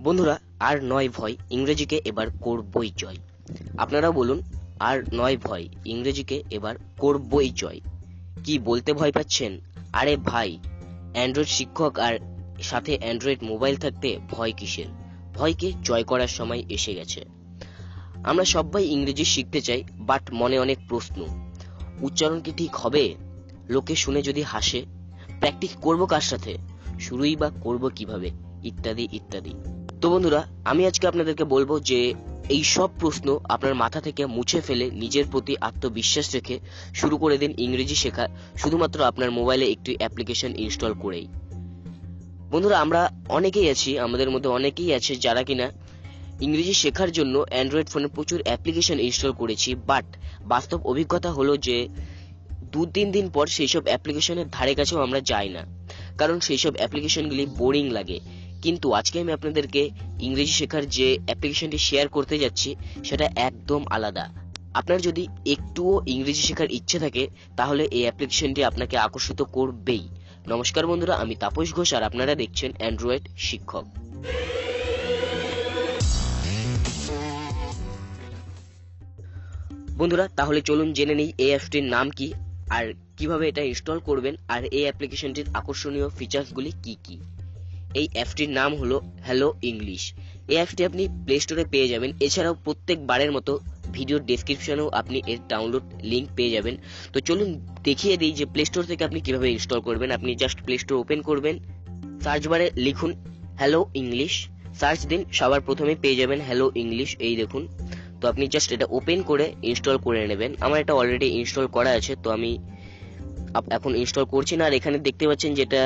বন্ধুরা, আর নয় ভয়, ইংরেজিকে এবার করবই জয়। আপনারা বলুন, আর নয় ভয়, ইংরেজিকে এবার করবই জয়। কি বলতে ভয় পাচ্ছেন? আরে ভাই, অ্যান্ড্রয়েড শিক্ষক আর সাথে অ্যান্ড্রয়েড মোবাইল থাকতে ভয় কিসের? ভয়কে জয় করার সময় এসে গেছে। আমরা সবাই ইংরেজি শিখতে চাই, বাট মনে অনেক প্রশ্ন। উচ্চারণ কি ঠিক হবে? লোকে শুনে যদি হাসে? প্র্যাকটিস করব কার সাথে? শুরুই বা করব কিভাবে? ইত্যাদি ইত্যাদি। তো বন্ধুরা, আমি আজকে আপনাদেরকে বলবো যে এই সব প্রশ্ন আপনার মাথা থেকে মুছে ফেলে নিজের প্রতি আত্মবিশ্বাস রেখে শুরু করে দিন ইংরেজি শেখা, শুধুমাত্র আপনার মোবাইলে একটি অ্যাপ্লিকেশন ইনস্টল করেই। বন্ধুরা, আমরা অনেকেই আছি, আমাদের মধ্যে অনেকেই আছে যারা কিনা ইংরেজি শেখার জন্য অ্যান্ড্রয়েড ফোনে প্রচুর অ্যাপ্লিকেশন ইনস্টল করেছি, বাট বাস্তব অভিজ্ঞতা হলো যে 2-3 দিন পর সেই সব অ্যাপ্লিকেশনের ধারে কাছেও আমরা যাই না, কারণ সেই সব অ্যাপ্লিকেশনগুলি বোরিং লাগে। কিন্তু আজকে আমি আপনাদেরকে ইংরেজি শেখার যে অ্যাপ্লিকেশনটি শেয়ার করতে যাচ্ছি সেটা একদম আলাদা। আপনার যদি একটুও ইংরেজি শেখার ইচ্ছে থাকে তাহলে এই অ্যাপ্লিকেশনটি আপনাকে আকর্ষিত করবেই। নমস্কার বন্ধুরা, আমি তাপস ঘোষ আর আপনারা দেখছেন অ্যান্ড্রয়েড শিক্ষক। বন্ধুরা, তাহলে চলুন জেনে নিই এই অ্যাপটির নাম কি আর কিভাবে এটা ইনস্টল করবেন, আর এই অ্যাপ্লিকেশনটির আকর্ষণীয় ফিচার্সগুলি কি কি। এই অ্যাপটির নাম হলো হ্যালো ইংলিশ। এই অ্যাপটি আপনি প্লে স্টোরে পেয়ে যাবেন। এছাড়াও প্রত্যেকবারের মতো ভিডিওর ডেসক্রিপশনেও আপনি এর ডাউনলোড লিংক পেয়ে যাবেন। তো চলুন দেখিয়ে দিই যে প্লে স্টোর থেকে আপনি কিভাবে ইনস্টল করবেন। আপনি জাস্ট প্লে স্টোর ওপেন করবেন, সার্চ বারে লিখুন হ্যালো ইংলিশ, সার্চ দিন, সবার প্রথমে পেয়ে যাবেন হ্যালো ইংলিশ। এই দেখুন, তো আপনি জাস্ট এটা ওপেন করে ইনস্টল করে নেবেন। আমার এটা অলরেডি ইনস্টল করা আছে, তো আমি এখন ইনস্টল করছি না। আর এখানে দেখতে পাচ্ছেন যেটা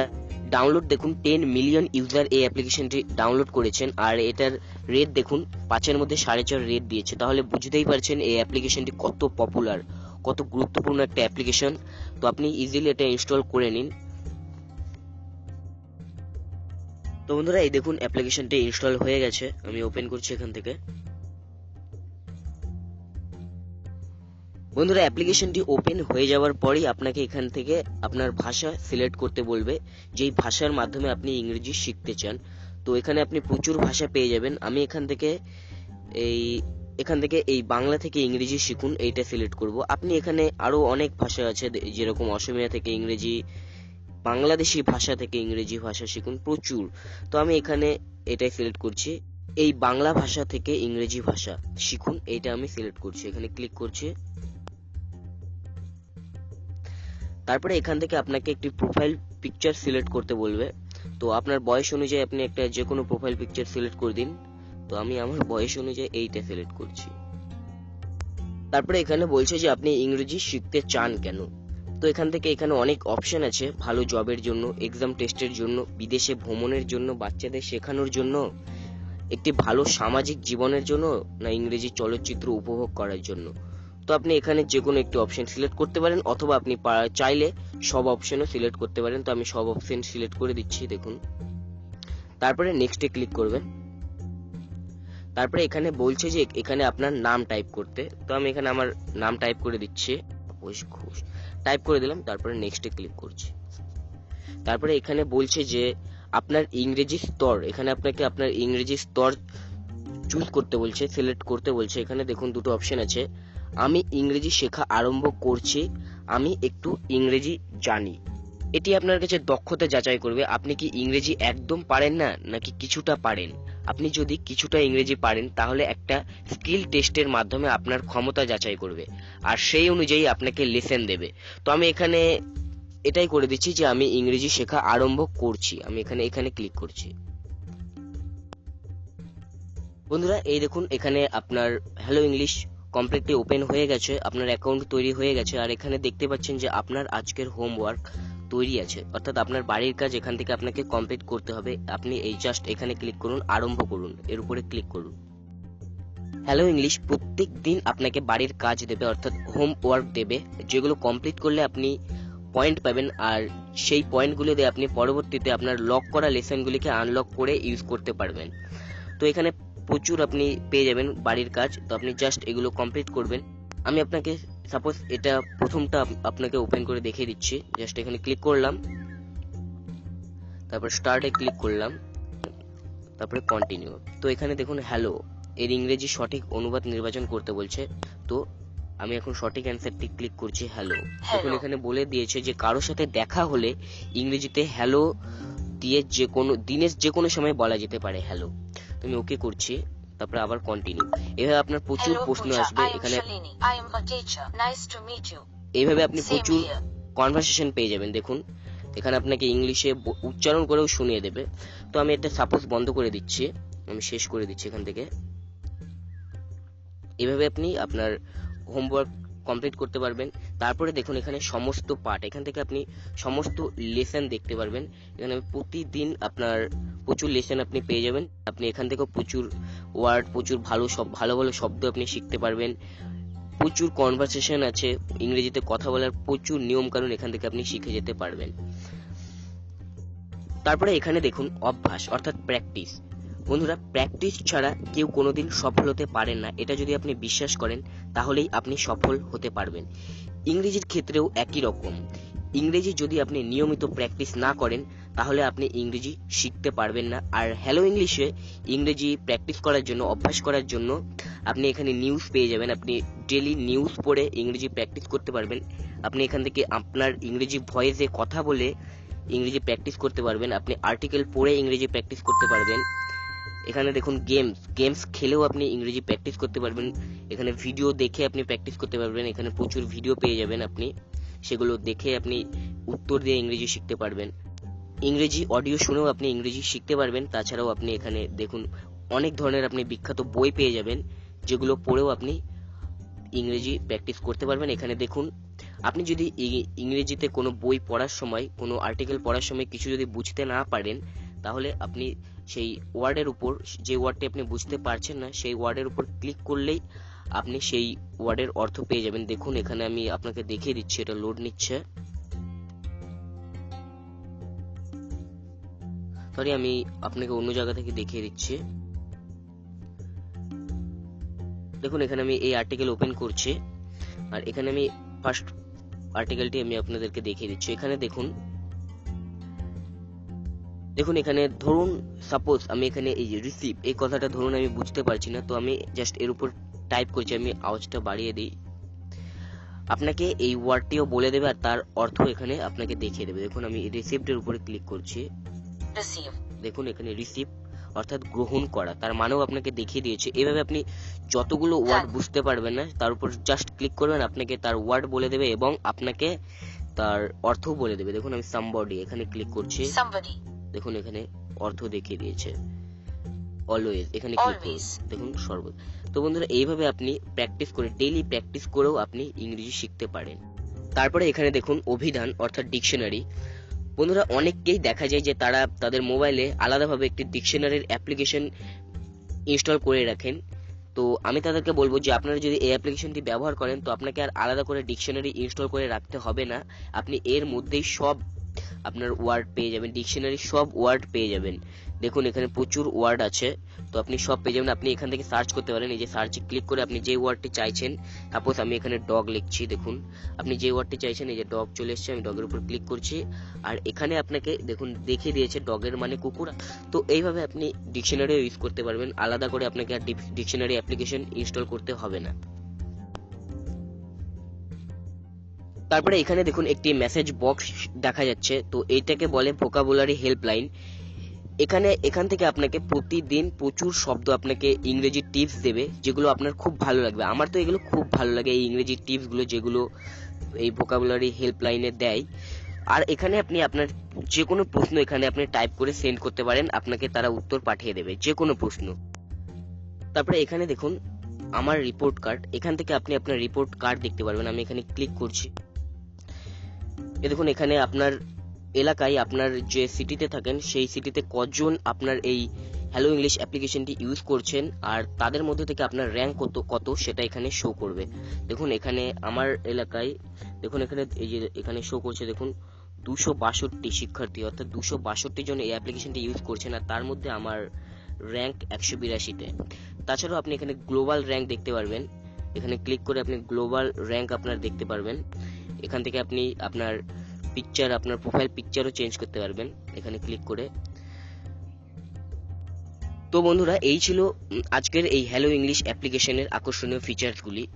ডাউনলোড, দেখুন 10 মিলিয়ন ইউজার এই অ্যাপ্লিকেশনটি ডাউনলোড করেছেন, আর এটার রেট দেখুন 5-এর মধ্যে 4.5 রেট দিয়েছে। তাহলে বুঝতেই পারছেন এই অ্যাপ্লিকেশনটি কত পপুলার, কত গুরুত্বপূর্ণ একটা অ্যাপ্লিকেশন। তো আপনি ইজিলি এটা ইনস্টল করে নিন। তো বন্ধুরা, এই দেখুন অ্যাপ্লিকেশনটি ইনস্টল হয়ে গেছে। আমি ওপেন করছি এখান থেকে। বন্ধুরা, অ্যাপ্লিকেশনটি ওপেন হয়ে যাওয়ার পরেই আপনাকে এখান থেকে আপনার ভাষা সিলেক্ট করতে বলবে, যেই ভাষার মাধ্যমে আপনি ইংরেজি শিখতে চান। তো এখানে আপনি প্রচুর ভাষা পেয়ে যাবেন। আমি এখান থেকে এই বাংলা থেকে ইংরেজি শিখুন এইটা সিলেক্ট করব। আপনি এখানে আরো অনেক ভাষা আছে, যেরকম অসমিয়া থেকে ইংরেজি, বাংলাদেশি ভাষা থেকে ইংরেজি ভাষা শিখুন, প্রচুর। তো আমি এখানে এটাই সিলেক্ট করছি, এই বাংলা ভাষা থেকে ইংরেজি ভাষা শিখুন, এইটা আমি সিলেক্ট করছি। এখানে ক্লিক করছি। তারপরে এখান থেকে আপনাকে একটি প্রোফাইল পিকচার সিলেক্ট করতে বলবে। তো আপনার বয়স অনুযায়ী আপনি একটা যে কোনো প্রোফাইল পিকচার সিলেক্ট করে দিন। তো আমি আমার বয়স অনুযায়ী এইটা সিলেক্ট করছি। তারপরে এখানে বলছে যে আপনি ইংরেজি শিখতে চান কেন। তো এখান থেকে এখানে অনেক অপশন আছে, ভালো জবের জন্য, এক্সাম টেস্টের জন্য, বিদেশে ভ্রমণের জন্য, বাচ্চাদের শেখানোর জন্য, একটি ভালো সামাজিক জীবনের জন্য, না ইংরেজি চলচ্চিত্র উপভোগ করার জন্য। তো আপনি এখানে যে কোনো একটি অপশন সিলেক্ট করতে পারেন, অথবা আপনি চাইলে সব অপশনও সিলেক্ট করতে পারেন। তো আমি সব অপশন সিলেক্ট করে দিচ্ছি, দেখুন। তারপরে নেক্সটে ক্লিক করবেন। তারপরে এখানে বলছে যে এখানে আপনার নাম টাইপ করতে। তো আমি এখানে আমার নাম টাইপ করে দিচ্ছি, ঘোষ টাইপ করে দিলাম। তারপরে নেক্সটে ক্লিক করছি। তারপরে এখানে বলছে যে আপনার ইংরেজি স্তর, এখানে আপনাকে আপনার ইংরেজি স্তর চুজ করতে বলছে, সিলেক্ট করতে বলছে। এখানে দেখুন দুটো অপশন আছে, আমি ইংরেজি শেখা আরম্ভ করছি, আমি একটু ইংরেজি জানি। এটি আপনার কাছে দক্ষতা যাচাই করবে, আপনি কি ইংরেজি একদম পারেন না নাকি কিছুটা পারেন। আপনি যদি কিছুটা ইংরেজি পারেন তাহলে একটা স্কিল টেস্টের মাধ্যমে আপনার ক্ষমতা যাচাই করবে, আর সেই অনুযায়ী আপনাকে লেসন দেবে। তো আমি এখানে এটাই করে দিচ্ছি যে আমি ইংরেজি শেখা আরম্ভ করছি। আমি এখানে ক্লিক করছি। বন্ধুরা, এই দেখুন এখানে আপনার হ্যালো ইংলিশ কমপ্লিটলি ওপেন হয়ে গেছে, আপনার অ্যাকাউন্ট তৈরি হয়ে গেছে। আর এখানে দেখতে পাচ্ছেন যে আপনার আজকের হোমওয়ার্ক তৈরি আছে, অর্থাৎ আপনার বাড়ির কাজ এখান থেকে আপনাকে কমপ্লিট করতে হবে। আপনি এই জাস্ট এখানে ক্লিক করুন, আরম্ভ করুন, এর উপরে ক্লিক করুন। হ্যালো ইংলিশ প্রত্যেক দিন আপনাকে বাড়ির কাজ দেবে, অর্থাৎ হোমওয়ার্ক দেবে, যেগুলো কমপ্লিট করলে আপনি পয়েন্ট পাবেন, আর সেই পয়েন্টগুলো দিয়ে আপনি পরবর্তীতে আপনার লক করা লেসনগুলিকে আনলক করে ইউজ করতে পারবেন। তো এখানে প্রচুর আপনি পেয়ে যাবেন বাড়ির কাজ। তো আপনি জাস্ট এগুলো কমপ্লিট করবেন। আমি আপনাকে সাপোজ এটা প্রথমটা আপনাকে ওপেন করে দেখিয়ে দিচ্ছি। জাস্ট এখানে ক্লিক করলাম, তারপর স্টার্টে ক্লিক করলাম, তারপরে কন্টিনিউ। তো এখানে দেখুন হ্যালো এর ইংরেজি সঠিক অনুবাদ নির্বাচন করতে বলছে। তো আমি এখন সঠিক অ্যান্সারটি ক্লিক করছি হ্যালো। দেখুন এখানে বলে দিয়েছে যে কারোর সাথে দেখা হলে ইংরেজিতে হ্যালো দিয়ে যে কোনো দিনের যে কোনো সময় বলা যেতে পারে হ্যালো। তো আমি ওকে করছি, তারপরে আবার কন্টিনিউ। এভাবে আপনার প্রচুর প্রশ্ন আসবে এখানে, এইভাবে আপনি প্রচুর কনভারসেশন পেয়ে যাবেন। দেখুন এখানে আপনাকে ইংলিশে উচ্চারণ করেও শুনিয়ে দেবে। তো আমি এটা সাপোজ বন্ধ করে দিচ্ছি, আমি শেষ করে দিচ্ছি এখান থেকে। এভাবে আপনি আপনার হোমওয়ার্ক কমপ্লিট করতে পারবেন। তারপরে দেখুন এখানে সমস্ত পার্ট, এখান থেকে আপনি সমস্ত লেসন দেখতে পারবেন। এখানে প্রতিদিন আপনার প্রচুর লেসন আপনি পেয়ে যাবেন। আপনি এখান থেকেও প্রচুর ওয়ার্ড, প্রচুর ভালো ভালো শব্দ আপনি শিখতে পারবেন। প্রচুর কনভারসেশন আছে, ইংরেজিতে কথা বলার প্রচুর নিয়ম কানুন এখান থেকে আপনি শিখে যেতে পারবেন। তারপরে এখানে দেখুন অভ্যাস অর্থাৎ প্র্যাকটিস। বন্ধুরা প্র্যাকটিস ছাড়া কেউ কোনোদিন সফল হতে পারেন না, এটা যদি আপনি বিশ্বাস করেন তাহলেই আপনি সফল হতে পারবেন। ইংরেজির ক্ষেত্রেও একই রকম। ইংরেজি যদি আপনি নিয়মিত প্র্যাকটিস না করেন তাহলে আপনি ইংরেজি শিখতে পারবেন না। আর হ্যালো ইংলিশে ইংরেজি প্র্যাকটিস করার জন্য, অভ্যাস করার জন্য আপনি এখানে নিউজ পেয়ে যাবেন। আপনি ডেইলি নিউজ পড়ে ইংরেজি প্র্যাকটিস করতে পারবেন। আপনি এখান থেকে আপনার ইংরেজি ভয়েসে কথা বলে ইংরেজি প্র্যাকটিস করতে পারবেন। আপনি আর্টিকেল পড়ে ইংরেজি প্র্যাকটিস করতে পারবেন। এখানে দেখুন গেমস খেলেও আপনি ইংরেজি প্র্যাকটিস করতে পারবেন। এখানে ভিডিও দেখে আপনি প্র্যাকটিস করতে পারবেন। এখানে প্রচুর ভিডিও পেয়ে যাবেন, আপনি সেগুলো দেখে আপনি উত্তর দিয়ে ইংরেজি শিখতে পারবেন। ইংরেজি অডিও শুনেও আপনি ইংরেজি শিখতে পারবেন। তাছাড়াও আপনি এখানে দেখুন অনেক ধরনের আপনি বিখ্যাত বই পেয়ে যাবেন, যেগুলো পড়েও আপনি ইংরেজি প্র্যাকটিস করতে পারবেন। এখানে দেখুন আপনি যদি ইংরেজিতে কোনো বই পড়ার সময়, কোনো আর্টিকেল পড়ার সময় কিছু যদি বুঝতে না পারেন, তাহলে আপনি সেই ওয়ার্ডের উপর, যে ওয়ার্ডটি আপনি বুঝতে পারছেন না, সেই ওয়ার্ডের উপর ক্লিক করলেই আপনি সেই ওয়ার্ডের অর্থ পেয়ে যাবেন। দেখুন এখানে আমি আপনাকে দেখিয়ে দিচ্ছি, এটা লোড নিচ্ছে। সরি, আমি আপনাকে অন্য জায়গা থেকে দেখিয়ে দিচ্ছি। দেখুন এখানে আমি এই আর্টিকেল ওপেন করছি, আর এখানে আমি ফার্স্ট আর্টিকেলটি আমি আপনাদেরকে দেখিয়ে দিচ্ছি। এখানে দেখুন এখানে ধরুন সাপোজ আমি এখানে এই যে রিসিভ এই কথাটা ধরুন আমি বুঝতে পারছি না, তো আমি জাস্ট এর উপর টাইপ করছি। আমি আওয়াজটা বাড়িয়ে দিই, আপনাকে এই ওয়ার্ডটিও বলে দেবে আর তার অর্থ এখানে আপনাকে দেখিয়ে দেবে। দেখুন আমি রিসিভড এর উপরে ক্লিক করছি। দেখুন এখানে রিসিভ অর্থাৎ গ্রহণ করা, তার মানেও আপনাকে দেখিয়ে দিয়েছে। এভাবে আপনি যতগুলো ওয়ার্ড বুঝতে পারবেন না, তার উপর জাস্ট ক্লিক করবেন, আপনাকে তার ওয়ার্ড বলে দেবে এবং আপনাকে তার অর্থও বলে দেবে। দেখুন আমি সামবডি এখানে ক্লিক করছি, দেখুন এখানে অর্থ দেখিয়ে দিয়েছে। অলওয়েজ এখানে ক্লিক করুন, দেখুন সর্বদা। তো বন্ধুরা এইভাবে আপনি প্র্যাকটিস করে, ডেইলি প্র্যাকটিস করেও আপনি ইংরেজি শিখতে পারেন। তারপরে এখানে দেখুন অভিধান অর্থাৎ ডিকশনারি। বন্ধুরা অনেককেই দেখা যায় যে তারা তাদের মোবাইলে আলাদাভাবে একটি ডিকশনারির অ্যাপ্লিকেশন ইনস্টল করে রাখেন। তো আমি তাদেরকে বলবো যে আপনারা যদি এই অ্যাপ্লিকেশনটি ব্যবহার করেন তো আপনাকে আর আলাদা করে ডিকশনারি ইনস্টল করে রাখতে হবে না। আপনি এর মধ্যেই সব আপনার ওয়ার্ড পেয়ে যাবেন, ডিকশনারি সব ওয়ার্ড পেয়ে যাবেন। দেখুন এখানে প্রচুর ওয়ার্ড আছে, তো আপনি সব পেয়ে যাবেন। আপনি এখান থেকে সার্চ করতে পারেন, এই যে সার্চে ক্লিক করে আপনি যে ওয়ার্ডটি চাইছেন, সাপোজ আমি এখানে ডগ লিখছি, দেখুন আপনি যে ওয়ার্ডটি চাইছেন, এই যে ডগ চলে এসেছে, আমি ডগের উপর ক্লিক করছি। আর এখানে আপনাকে দেখুন দেখিয়ে দিয়েছে ডগের মানে কুকুর। তো এইভাবে আপনি ডিকশনারিও ইউজ করতে পারবেন, আলাদা করে আপনাকে আর ডিকশনারি অ্যাপ্লিকেশন ইনস্টল করতে হবে না। তারপরে এখানে দেখুন একটি মেসেজ বক্স দেখা যাচ্ছে, তো এইটাকে বলে ভোকাবুলারি হেল্পলাইন। এখান থেকে আপনাকে প্রতিদিন প্রচুর শব্দ আপনাকে ইংরেজি টিপস দেবে, যেগুলো আপনার খুব ভালো লাগবে। আমার তো এগুলো খুব ভালো লাগে, এই ইংরেজি টিপস গুলো যেগুলো এই ভোকাবুলারি হেল্পলাইনে দেয়। আর এখানে আপনি আপনার যে কোনো প্রশ্ন এখানে আপনি টাইপ করে সেন্ড করতে পারেন, আপনাকে তারা উত্তর পাঠিয়ে দেবে যে কোনো প্রশ্ন। তারপরে এখানে দেখুন আমার রিপোর্ট কার্ড, এখান থেকে আপনি আপনার রিপোর্ট কার্ড দেখতে পারবেন। আমি এখানে ক্লিক করছি, দেখুন এখানে আপনার এলাকায়, আপনার যে সিটিতে থাকেন সেই সিটিতে কজন আপনার এই হ্যালো ইংলিশ অ্যাপ্লিকেশনটি ইউজ করছেন, আর তাদের মধ্যে থেকে আপনার র্যাঙ্ক কত সেটা এখানে শো করবে। দেখুন এখানে আমার এলাকায়, দেখুন এখানে এই যে এখানে শো করছে, দেখুন 262 শিক্ষার্থী, অর্থাৎ 262 জন এই অ্যাপ্লিকেশনটি ইউজ করছেন, আর তার মধ্যে আমার র্যাঙ্ক 182-তে। তাছাড়াও আপনি এখানে গ্লোবাল র্যাঙ্ক দেখতে পারবেন, এখানে ক্লিক করে আপনি গ্লোবাল র্যাঙ্ক আপনার দেখতে পারবেন। এখান থেকে আপনি আপনার পিকচার, আপনার প্রোফাইল পিকচারও চেঞ্জ করতে পারবেন এখানে ক্লিক করে। তো বন্ধুরা, এই ছিল আজকের এই হ্যালো ইংলিশ অ্যাপ্লিকেশনের আকর্ষণীয় ফিচারগুলি।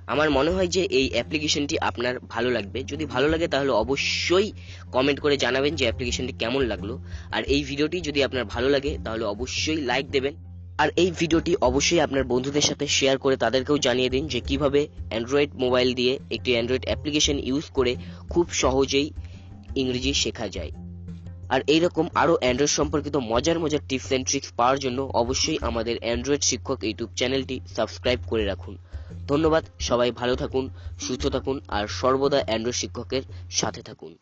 আমার মনে হয় যে এই অ্যাপ্লিকেশনটি আপনার ভালো লাগবে। যদি ভালো লাগে তাহলে অবশ্যই কমেন্ট করে জানাবেন যে অ্যাপ্লিকেশনটি কেমন লাগলো। আর এই ভিডিওটি যদি আপনার ভালো লাগে তাহলে অবশ্যই লাইক দেবেন। আর এই ভিডিওটি অবশ্যই আপনার বন্ধুদের সাথে শেয়ার করে তাদেরকেও জানিয়ে দিন যে কিভাবে অ্যান্ড্রয়েড মোবাইল দিয়ে একটি অ্যান্ড্রয়েড অ্যাপ্লিকেশন ইউজ করে খুব সহজেই ইংরেজি শেখা যায়। আর এইরকম আরো অ্যান্ড্রয়েড সম্পর্কিত মজার মজার টিপস এন্ড ট্রিক্স পাওয়ার জন্য অবশ্যই আমাদের অ্যান্ড্রয়েড শিক্ষক ইউটিউব চ্যানেলটি সাবস্ক্রাইব করে রাখুন। ধন্যবাদ। সবাই ভালো থাকুন, সুস্থ থাকুন আর সর্বদা অ্যান্ড্রয়েড শিক্ষকের সাথে থাকুন।